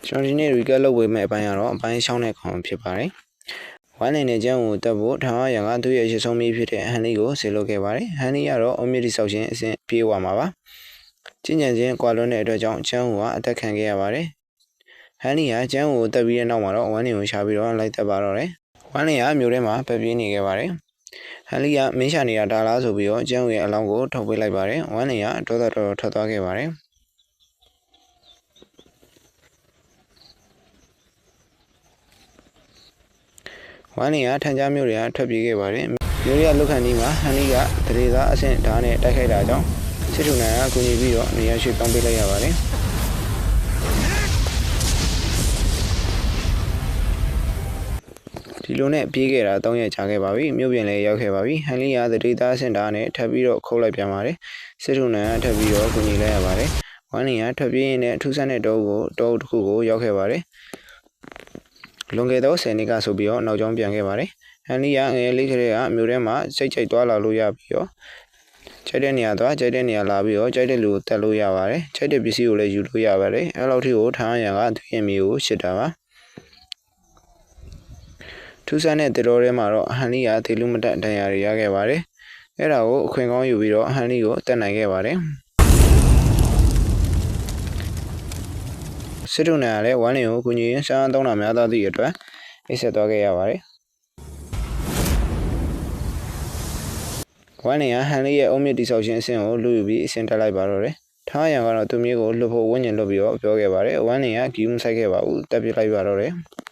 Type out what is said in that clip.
ကျွန်တော်ဒီနေ့ recap လုပ်ပေးမယ့်အပိုင်းကတော့အပိုင်း6နဲ့ခေါင်းဖြစ်ပါတယ်။ဝမ်းနေနဲ့ကျန်းကိုတက်ဖို့ထောင်ရကသူ့ရဲ့ရဆုံးမီးဖြစ်တဲ့ဟန်လီကိုဆေလုပ်ခဲ့ပါတယ်။ဟန်လီကတော့အုံမြင့်တိဆောက်ခြင်းအဆင့်ပြေးဝမှာပါ။ကျင့်ကြံခြင်းကွာလွန်တဲ့အတွက်ကြောင့်ကျန်းကအသက်ခံခဲ့ရပါတယ်။ဟန်လီကကျန်းကိုတက်ပြီးတဲ့နောက်မှာတော့ဝမ်းနေကိုရှာပြီးတော့လိုက်တက်ပါတော့တယ်။ဝမ်းနေကမြို့ထဲမှာပတ်ပြေးနေခဲ့ပါတယ်။ဟန်လီကမင်းရှာနေတာဒါလားဆိုပြီးတော့ကျန်းရဲ့အလောင်းကိုထုတ်ပေးလိုက်ပါတယ်။ဝမ်းနေကဒေါသတော်ထွက်သွားခဲ့ပါတယ်။ဝမ်းနေကထန်ကြားမျိုးတွေကထွက်ပြေးခဲ့ပါတယ်။မျိုးရလုခန်ဒီမှာဟန်လီကတရေသားအဆင့်ဓာတ်နဲ့တိုက်ခိုက်တာကြောင့်စစ်ထုံနိုင်ကကူညီပြီးတော့နေရာရွှေ့ပြောင်းပေးလိုက်ရပါတယ်။ဒီလိုနဲ့ပြေးခဲ့တာ3ရက်ကြာခဲ့ပါပြီ။မြို့ပြင်လည်းရောက်ခဲ့ပါပြီ။ဟန်လီကတရေသားအဆင့်ဓာတ်နဲ့ထပ်ပြီးတော့ခုတ်လိုက်ပြန်ပါတယ်။စစ်ထုံနိုင်ကထပ်ပြီးတော့ကူညီလိုက်ရပါတယ်။ဝမ်းနေကထွက်ပြေးရင်းနဲ့အထူးဆန်းတဲ့တောတစ်ခုကိုရောက်ခဲ့ပါတယ်။လွန်ခဲ့သော10နှစ်ကဆိုပြီးတော့နောက်ကျောင်းပြန်ခဲ့ပါတယ်။ဟန်လီကငယ်လေးကလေးကမြို့ထဲမှာစိတ်ကြိုက်သွားလာလို့ရပြီးတော့ကြိုက်တဲ့နေရာသွားကြိုက်တဲ့နေရာလာပြီးတော့ကြိုက်တဲ့လူကိုတက်လို့ရပါတယ်။ကြိုက်တဲ့ပစ္စည်းကိုလည်းယူလို့ရပါတယ်။အဲလောက်ထိကိုထားရကသူ့ရဲ့မိကိုရှစ်တာပါ။ထူးဆန်းတဲ့တော်ထဲမှာတော့ဟန်လီကသေလူမတက်ဒဏ်ရာတွေရခဲ့ပါတယ်။အဲဒါကိုအခွင့်ကောင်းယူပြီးတော့ဟန်လီကိုတက်နိုင်ခဲ့ပါတယ်။စစ်ထုံနိုင်ကလည်းဝမ်းနေကိုကူညီရင်းရှားတောင်းတာများသောသည့်အတွက်အိတ်ဆက်သွားခဲ့ရပါတယ်။ဝမ်းနေကဟန်လီရဲ့အုံမြင့်တိဆောက်ခြင်းအဆင့်ကိုလူယူပြီးအဆင့်တက်လိုက်ပါတော့တယ်။ထားရံကတော့သူမျိုးကိုလွတ်ဖို့ဝန်းကျင်လွတ်ပြီးတော့ပြောခဲ့ပါတယ်။ဝမ်းနေကဂီးမဆိုင်ခဲ့ပါဘူးတက်ပြလိုက်ပါတော့တယ်။